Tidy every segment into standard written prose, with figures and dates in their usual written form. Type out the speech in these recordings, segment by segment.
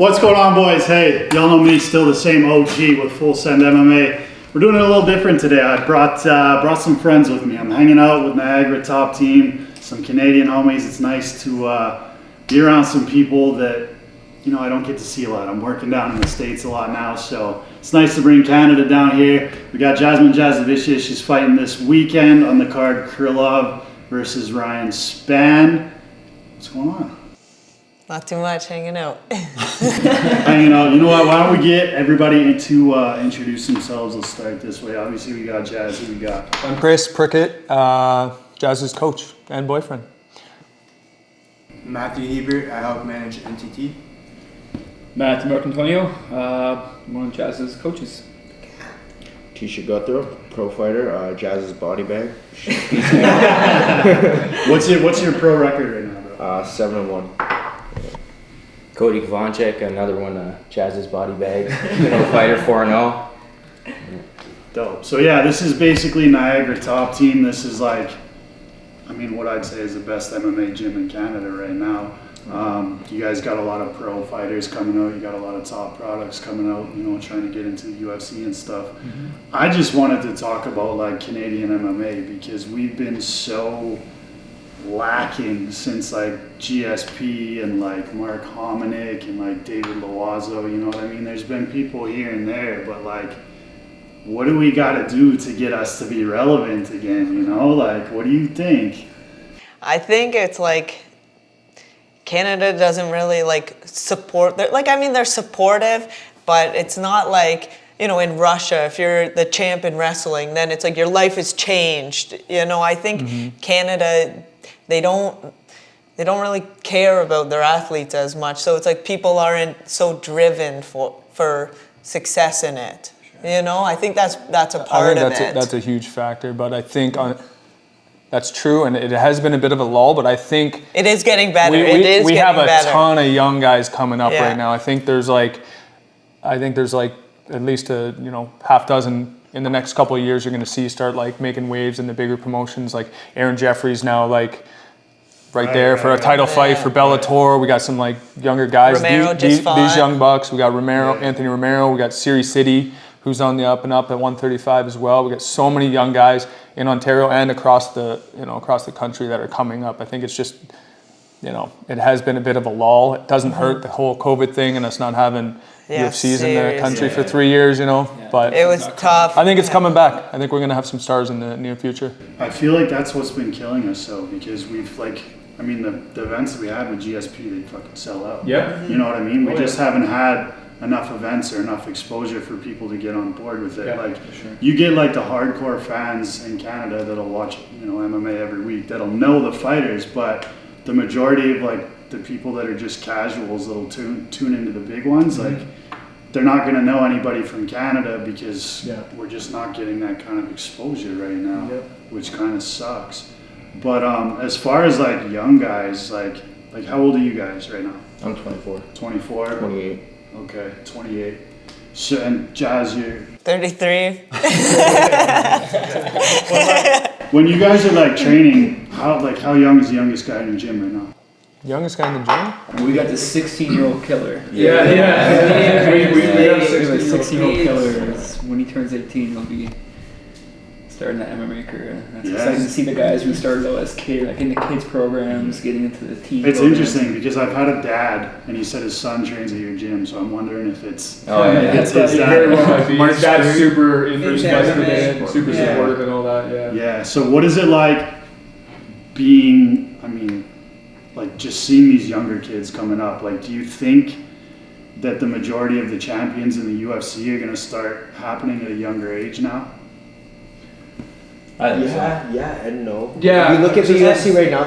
What's going on, boys? Hey, y'all know me, still the same OG with Full Send MMA. We're doing it a little different today. I brought some friends with me. I'm hanging out with Niagara Top Team, some Canadian homies. It's nice to be around some people that, you know, I don't get to see a lot. I'm working down in the States a lot now, so it's nice to bring Canada down here. We got Jasmine Jasavicius. She's fighting this weekend on the card, Krylov versus Ryan Spann. What's going on? Not too much, hanging out. Hanging out. You know what? Why don't we get everybody to introduce themselves? Let's start this way. Obviously, we got Jazz. Who we got? I'm Chris Prickett, Jazz's coach and boyfriend. Matthew Hebert, I help manage NTT. Matt Marcantonio, one of Jazz's coaches. Tisha Guthrie, pro fighter, Jazz's body bag. What's your pro record right now, bro? 7-1. Cody Kovanchek, another one, Jazz's body bag, fighter 4-0. Dope. So yeah, this is basically Niagara Top Team. This is like, I mean, what I'd say is the best MMA gym in Canada right now. You guys got a lot of pro fighters coming out. You got a lot of top products coming out, you know, trying to get into the UFC and stuff. Mm-hmm. I just wanted to talk about like Canadian MMA because we've been so lacking since like GSP and like Mark Hominick and like David Loazo, you know what I mean? There's been people here and there, but like, what do we got to do to get us to be relevant again, you know? Like, what do you think? I think it's like Canada doesn't really like support, they're supportive, but it's not like, you know, in Russia, if you're the champ in wrestling, then it's like your life has changed. You know, I think Canada, they don't really care about their athletes as much. So it's like people aren't so driven for success in it. You know, I think that's a part of it. That's a huge factor, but I think that's true, and it has been a bit of a lull, but I think it is getting better. We have a ton of young guys coming up right now. I think there's like at least a half dozen in the next couple of years you're going to see start like making waves in the bigger promotions. Like Aaron Jeffries now like right there for a title fight for Bellator. We got some like younger guys. Romero these young bucks. We got Romero, Anthony Romero. We got Siri City, who's on the up and up at 135 as well. We got so many young guys in Ontario and across the country that are coming up. I think it's just, it has been a bit of a lull. It doesn't hurt the whole COVID thing and us not having UFCs in the country for 3 years, but it was tough. I think it's coming back. I think we're going to have some stars in the near future. I feel like that's what's been killing us, though, because we've the events that we had with GSP, they fucking sell out. Yeah. You know what I mean? We just haven't had enough events or enough exposure for people to get on board with it. Yeah, you get like the hardcore fans in Canada that'll watch, MMA every week, that'll know the fighters, but the majority of like the people that are just casuals that'll tune into the big ones, like they're not going to know anybody from Canada because we're just not getting that kind of exposure right now, which kind of sucks. But as far as like young guys, like how old are you guys right now? I'm 24. 24? 28. Okay, 28. So, and Jazz, you're 33. When you guys are like training, how young is the youngest guy in your gym right now? Youngest guy in the gym? We got the 16-year-old killer. Yeah. We got a 16-year-old killer. When he turns 18, he'll be starting that MMA career. That's exciting to see the guys who started out as kids, like in the kids programs, getting into the team. It's interesting because I've had a dad, and he said his son trains at your gym, so I'm wondering if it's. It's his dad. Mark's dad's super interested, super supportive, and all that. Yeah. Yeah. So what is it like being? I mean, like just seeing these younger kids coming up. Like, do you think that the majority of the champions in the UFC are going to start happening at a younger age now? Yeah and no. Yeah. If you look at the UFC right now,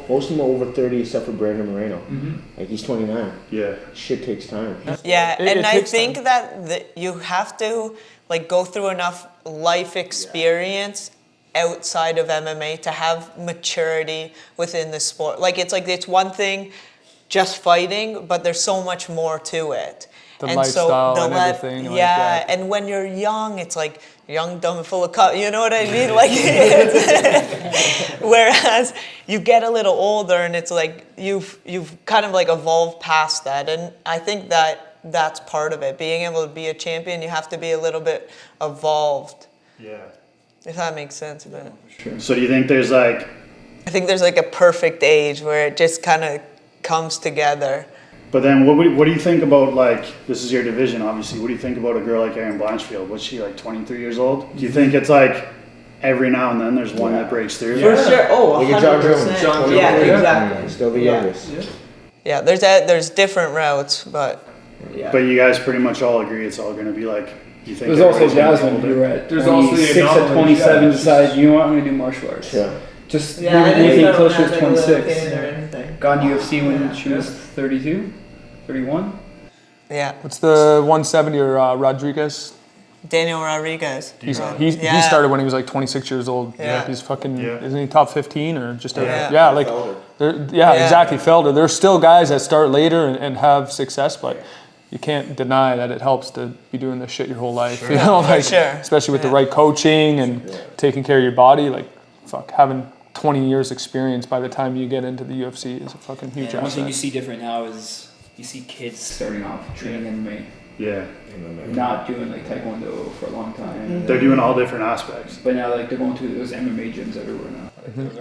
most of them are over 30 except for Brandon Moreno. Mm-hmm. Like he's 29. Yeah. Shit takes time. Yeah, and I think time. that you have to like go through enough life experience outside of MMA to have maturity within the sport. Like it's one thing just fighting, but there's so much more to it. The lifestyle and everything like yeah, that. and when you're young, it's like young, dumb, and full of cup. You know what I mean? Like, it's, whereas you get a little older, and it's like you've kind of like evolved past that, and I think that's part of it. Being able to be a champion, you have to be a little bit evolved. Yeah. If that makes sense, but So do you think there's like, I think there's like a perfect age where it just kind of comes together. but then what do you think about, like, this is your division obviously, what do you think about a girl like Erin Blanchfield? Was she like 23 years old? Do you think it's like every now and then there's one that breaks through? For sure. Oh, Look at John Jones. 100%. Yeah, exactly. Still the youngest. Yeah, there's different routes, but Yeah. But you guys pretty much all agree it's all going to be like, you think There's also everybody's gonna be Jasmine older? who at There's also the 26 at anomaly, 27 yeah. decides, you know what, I'm going to do martial arts. Yeah. Just anything close to 26. or anything. Got in UFC when she was 32, 31. Yeah, What's the 170 or Rodriguez? Daniel Rodriguez. He Yeah. started when he was like 26 years old. Yeah. He's fucking, Yeah. isn't he top 15 or just out? Yeah. Yeah, like, Yeah. exactly, Felder. There's still guys that start later and have success, but you can't deny that it helps to be doing this shit your whole life. You know, like, sure. especially with the Yeah. right coaching and taking care of your body. Like, fuck, having 20 years experience by the time you get into the UFC is a fucking huge One thing you asset. see different now is you see kids starting off training MMA, Yeah. not doing like Taekwondo for a long time. They're doing all different aspects. But now like they're going to those MMA gyms everywhere now.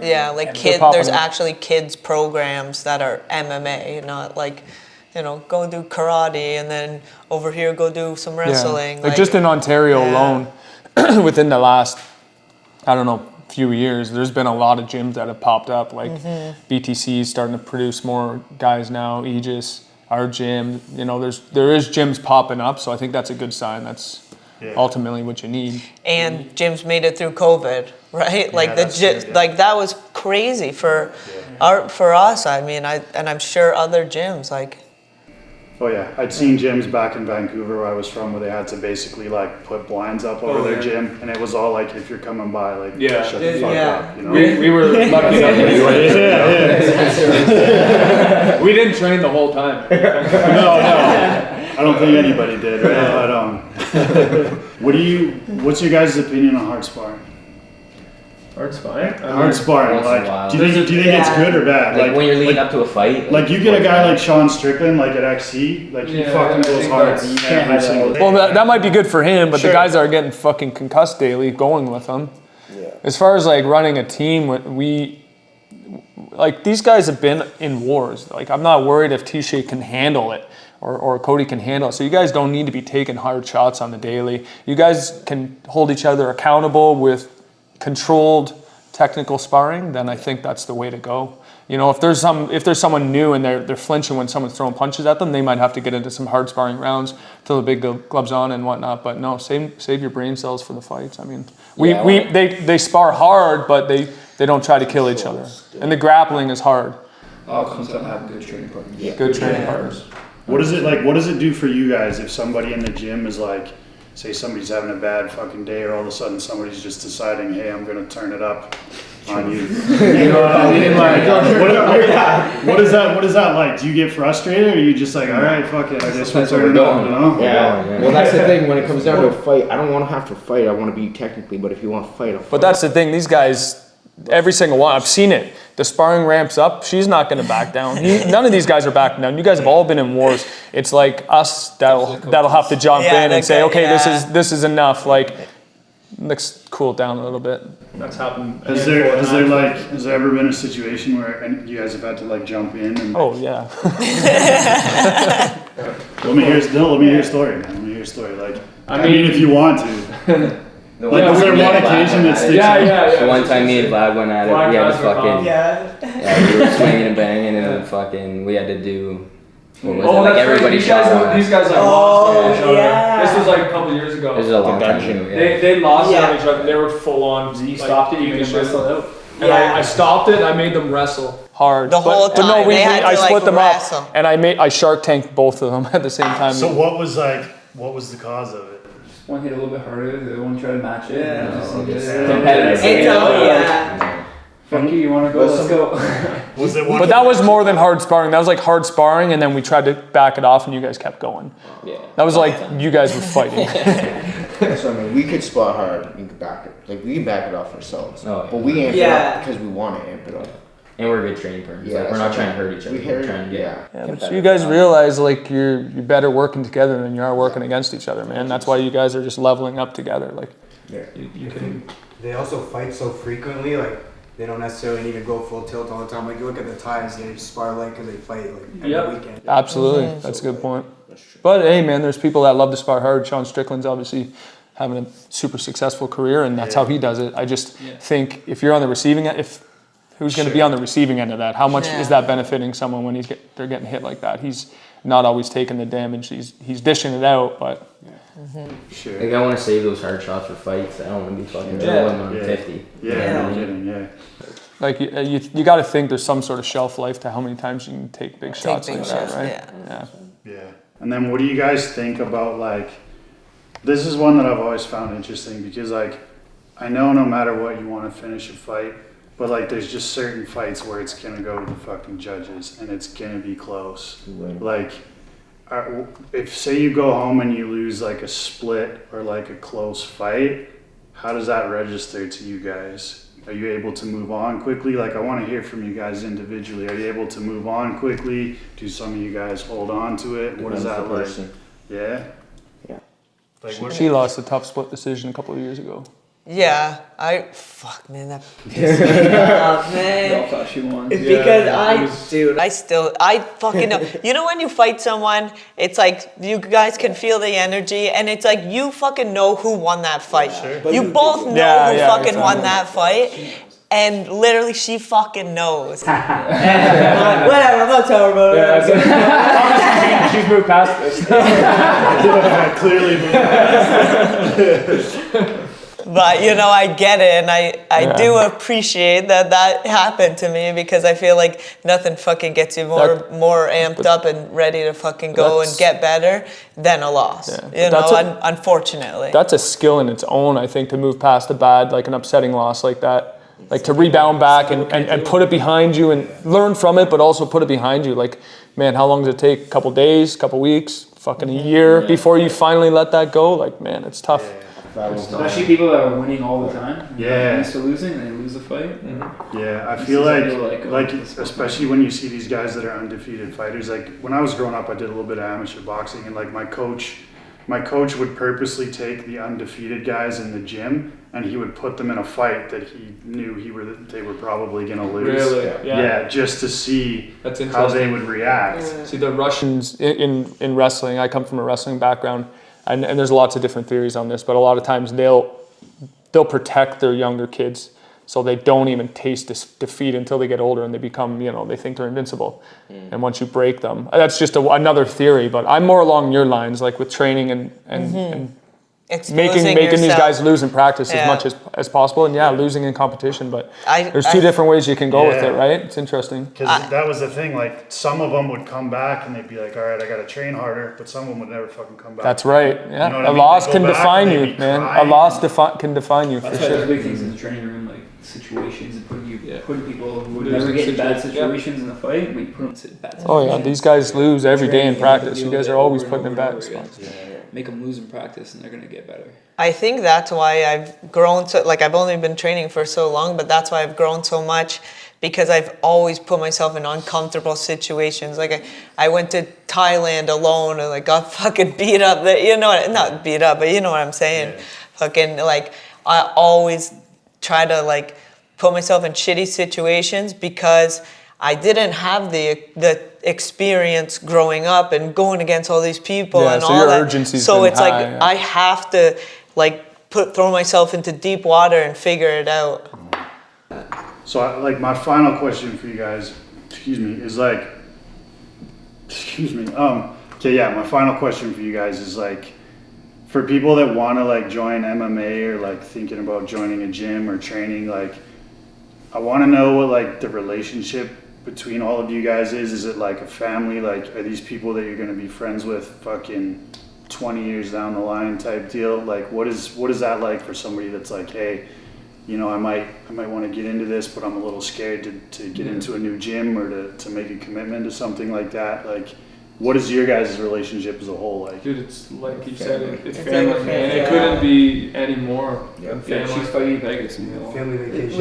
Yeah, like They're popping there's up. actually kids programs that are MMA, not like, go do karate and then over here go do some wrestling. Yeah. Like just in Ontario Yeah. alone, within the last, I don't know, few years, there's been a lot of gyms that have popped up. Like BTC is starting to produce more guys now. Aegis, our gym, there is gyms popping up. So I think that's a good sign. That's ultimately what you need. and gyms made it through COVID, right? Like that's true, yeah. like that was crazy for us. I mean, and I'm sure other gyms like. Oh yeah, I'd seen gyms back in Vancouver where I was from where they had to basically like put blinds up over their gym, and it was all like, if you're coming by, like, Yeah. shut the fuck Yeah. up, you know? We were lucky enough to be like, yeah. we didn't train the whole time. No, I don't think anybody did, right? But what's your guys' opinion on hard sparring? Hard spine. Hard sparring, once in a like, while. do you think it's good or bad? Like when you're leading up to a fight. Like you get a guy like Sean Strickland, like at XC, like he Yeah, fucking I goes think hard that's- you can't every have that single all day. Well, that might be good for him, but Sure. the guys that are getting fucking concussed daily going with him. Yeah. As far as like running a team, these guys have been in wars. Like, I'm not worried if T-Shay can handle it or Cody can handle it. So you guys don't need to be taking hard shots on the daily. You guys can hold each other accountable with controlled technical sparring, then I think that's the way to go. If there's someone new and they're flinching when someone's throwing punches at them, they might have to get into some hard sparring rounds till the big gloves on and whatnot. But no, save your brain cells for the fights. I mean, they spar hard, but they don't try to kill each other. And the grappling is hard. All comes down to having good training partners. Good training partners. What is it like? What does it do for you guys if somebody in the gym is like, say somebody's having a bad fucking day, or all of a sudden somebody's just deciding, hey, I'm gonna turn it up on you. You know what I mean? Like, what is that like? Do you get frustrated, or are you just like, all right, fuck it, I guess we'll turn it up, you know? Yeah. Well, that's the thing. When it comes down to a fight, I don't want to have to fight. I want to be technically, but if you want to fight, I'll fight. But that's the thing. These guys, every single one, I've seen it. The sparring ramps up. She's not going to back down. None of these guys are backing down. You guys have all been in wars. It's like us that'll have to jump in and say, okay, this is enough. Like, let's cool it down a little bit. That's happened. Has there ever been a situation where you guys have had to like jump in and? Oh yeah. Let me hear a story, man. Let me hear a story. Like, I mean, if you want to. Like, is there one occasion that sticks out? The one time me and Vlad went at it, we had to fucking we were swinging and banging, and then fucking we had to do. What was it? Like everybody shot on us. These guys like lost at each other. This was like a couple years ago. This is a long time ago. Yeah. They lost at each other. They were full on. You stopped it, you can can wrestle out. And I stopped it. I made them wrestle hard The whole But no, time. They had to, I split like, them wrestle. up, and I Shark Tanked both of them at the same time. So what was the cause of it? One hit a little bit harder, the other one tried to match it. and it just- Competitive. It's all, Fuck you want to go? Let's go. Was it one? But that was more than hard sparring. That was like hard sparring, and then we tried to back it off, and you guys kept going. Yeah. That was like you guys were fighting. So I mean, we could spar hard and could back it. Like we can back it off ourselves. Oh, yeah. But we amp it Yeah. up because we want to amp it up. And we're good training partners. Yeah, Like, we're not so trying to hurt each other. We We're hear, trying to get. yeah. Yeah, but you guys realize like you're better working together than you are working against each other, man. That's why you guys are just leveling up together. Like, you can. They also fight so frequently, like they don't necessarily need to go full tilt all the time. Like you look at the Thais, they spar like because they fight like every weekend. Absolutely, that's a good point. But hey, man, there's people that love to spar hard. Sean Strickland's obviously having a super successful career, and that's how he does it. I just think if you're on the receiving end, who's going to be on the receiving end of that? How much is that benefiting someone when they're getting hit like that? He's not always taking the damage. He's dishing it out, but. Sure. Like I want to save those hard shots for fights. I don't want to be fucking drilling when I'm 50. Yeah, no kidding, yeah. Like you got to think there's some sort of shelf life to how many times you can take big shots big like that, shots, right? yeah. Yeah. And then what do you guys think about like, this is one that I've always found interesting because like, I know no matter what you want to finish a fight, but like there's just certain fights where it's going to go to the fucking judges and it's going to be close. Like, if say you go home and you lose like a split or like a close fight, how does that register to you guys? Are you able to move on quickly? Like I want to hear from you guys individually. Are you able to move on quickly? Do some of you guys hold on to it? What is that like? Yeah? Yeah. Like what? She lost a tough split decision a couple of years ago. Yeah, that pissed me off, They man. all thought she won. Because I fucking know. You know when you fight someone, it's like you guys can feel the energy, and it's like you fucking know who won that fight. You both know who fucking won that fight. And literally, she fucking knows. Whatever, I'm not talking about it. She's moved past this. Clearly. But you know, I get it, and I do appreciate that happened to me because I feel like nothing fucking gets you more amped up and ready to fucking go and get better than a loss. Yeah. You know, unfortunately. That's a skill in its own, I think, to move past a bad, like an upsetting loss like that. Like to rebound back and put it behind you and learn from it, but also put it behind you. Like, man, how long does it take? A couple days, couple weeks, fucking a year before you finally let that go? Like, man, it's tough. Especially people that are winning all the time. Yeah. Used to losing and they lose a fight. Yeah, I feel like this is especially when you see these guys that are undefeated fighters. Like when I was growing up, I did a little bit of amateur boxing, and like my coach would purposely take the undefeated guys in the gym, and he would put them in a fight that he knew they were probably gonna lose. Really? Yeah, just to see That's how they would react. See, the Russians in wrestling, I come from a wrestling background, and there's lots of different theories on this, but a lot of times they'll protect their younger kids so they don't even taste defeat until they get older and they become, they think they're invincible. And once you break them, that's just another theory, but I'm more along your lines, like with training and making these guys lose in practice as much as possible, and losing in competition. But there's two different ways you can go with it, right? It's interesting. Because that was the thing. Like some of them would come back and they'd be like, "All right, I got to train harder," but some of them would never fucking come back. That's right. Yeah, You know what a I mean? loss They can go back define and you, they be man. crying. A loss can define you for That's why there's sure. big things in the training room, like situations and putting people who would never get in bad situations in the fight. We put them in bad situations. Oh yeah, these guys lose every day in Training, practice. deal You guys with are it always over and putting in over bad and over again. spots. Make them lose in practice, and they're gonna get better. I think that's why I've grown so, like I've only been training for so long, but that's why I've grown so much because I've always put myself in uncomfortable situations. Like I went to Thailand alone and like got fucking beat up there, not beat up, but you know what I'm saying. Yeah. Fucking like I always try to like put myself in shitty situations because I didn't have the experience growing up and going against all these people and so all your that. urgency's So been it's high, like I have to like throw myself into deep water and figure it out. So like my final question for you guys, is like, my final question for you guys is like, for people that want to like join MMA or like thinking about joining a gym or training, like I want to know what like the relationship between all of you guys is. Is it like a family? Like are these people that you're going to be friends with fucking 20 years down the line type deal? Like what is that like for somebody that's like, hey, you know, I might want to get into this, but I'm a little scared to get into a new gym or to make a commitment to something like that. Like, what is your guys' relationship as a whole like? Dude, it's like you said, it's It's family, like man. family. It couldn't be any more than Yeah, family. she's fighting Vegas. You know. Family vacation.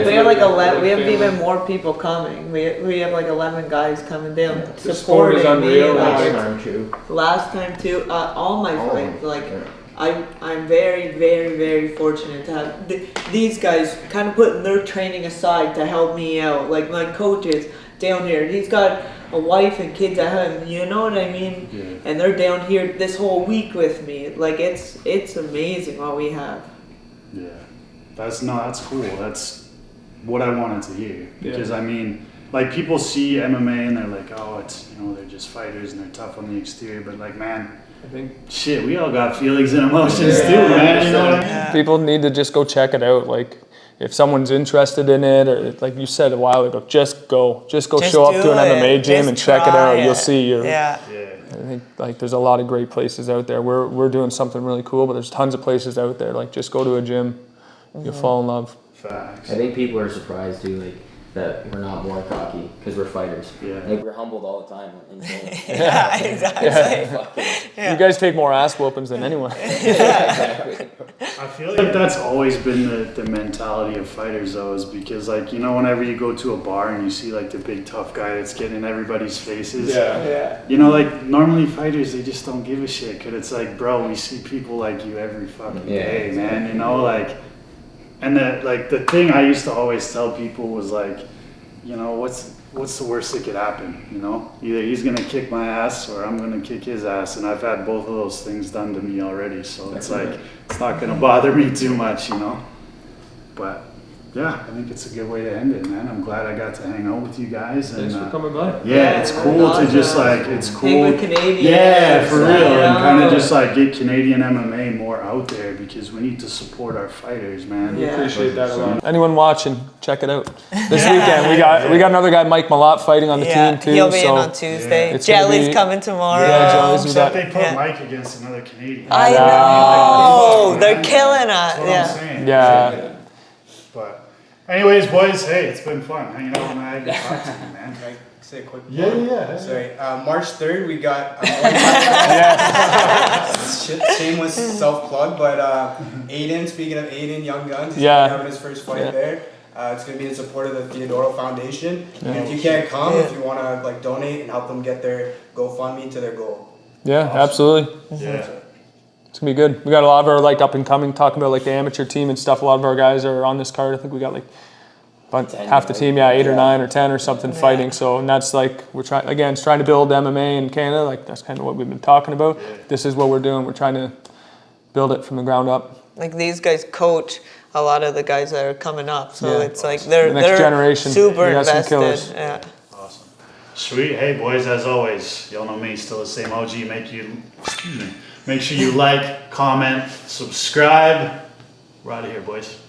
We have like 11. We have even more people coming. We have like 11 guys coming down The sport is supporting me. unreal. Last Like, time too. last time too. All my Oh, fights. Like yeah. I'm very, very, very fortunate to have these guys kind of putting their training aside to help me out. Like my coaches down here, he's got a wife and kids at home. You know what I mean? Yeah. And they're down here this whole week with me. Like it's amazing what we have. Yeah, that's cool. That's what I wanted to hear, because I mean, like, people see MMA and they're like, oh, it's, you know, they're just fighters and they're tough on the exterior, but like, man, I think shit, we all got feelings and emotions too, man. You know what I mean? people need to just go check it out. Like, if someone's interested in it, or like you said a while ago, just go Just show up do to an it. MMA gym Just and check it try out. You'll it. see. Yeah. Yeah. I think like there's a lot of great places out there. We're doing something really cool, but there's tons of places out there. Like, just go to a gym, you'll fall in love. Facts. I think people are surprised too, like that we're not more cocky because we're fighters. Yeah. Like we're humbled all the time. In training. Yeah, exactly. You guys take more ass whoopings than anyone. Exactly. I feel like that's always been the mentality of fighters, though, is because, like, you know, whenever you go to a bar and you see like the big tough guy that's getting in everybody's faces, Yeah. you know, like, normally fighters, they just don't give a shit, because it's like, bro, we see people like you every fucking day, man, you know, like, and the thing I used to always tell people was like, you know, what's the worst that could happen, you know? Either he's gonna kick my ass or I'm gonna kick his ass, and I've had both of those things done to me already, so it's like, it's not gonna bother me too much, you know? But yeah, I think it's a good way to end it, man. I'm glad I got to hang out with you guys, and Thanks for coming by. yeah, it's cool to just like, it's Hang cool. with Canadians. Yeah, for real, and kind of Yeah. just like get Canadian MMA more out there, because we need to support our fighters, man. Yeah. Appreciate that a lot. Anyone watching, check it out. This weekend we got another guy, Mike Malott, fighting on the Yeah, team too. he'll be in so on Tuesday. It's gonna Jelly's be- coming tomorrow. Yeah, Jelly's we Except got. they put Yeah. Mike against another Canadian. I That's know. They're killing what I'm us. saying. Yeah. But anyways, boys, hey, it's been fun hanging out with Niagara. Talk to you, man. Can I say a quick Yeah. Sorry, March 3rd we got shameless self-plug, but Aiden, speaking of Aiden, Young Guns, he's Yeah. having his first fight Yeah. there. It's going to be in support of the Theodoro Foundation. And if you can't come, if you want to like donate and help them get their GoFundMe to their goal. Yeah, absolutely. Yeah. It's gonna be good. We got a lot of our like up and coming, talking about like the amateur team and stuff. A lot of our guys are on this card. I think we got like about 10, half the team, 8 or 9 or 10 or something fighting. So, and that's like we're trying again, it's trying to build MMA in Canada. Like that's kind of what we've been talking about. This is what we're doing. We're trying to build it from the ground up. Like, these guys coach a lot of the guys that are coming up, so Yeah. it's like they're The next generation. super We got some invested. killers. Yeah. Awesome. Sweet. Hey, boys, as always, y'all know me, still the same OG. Make sure you like, comment, subscribe. We're out of here, boys.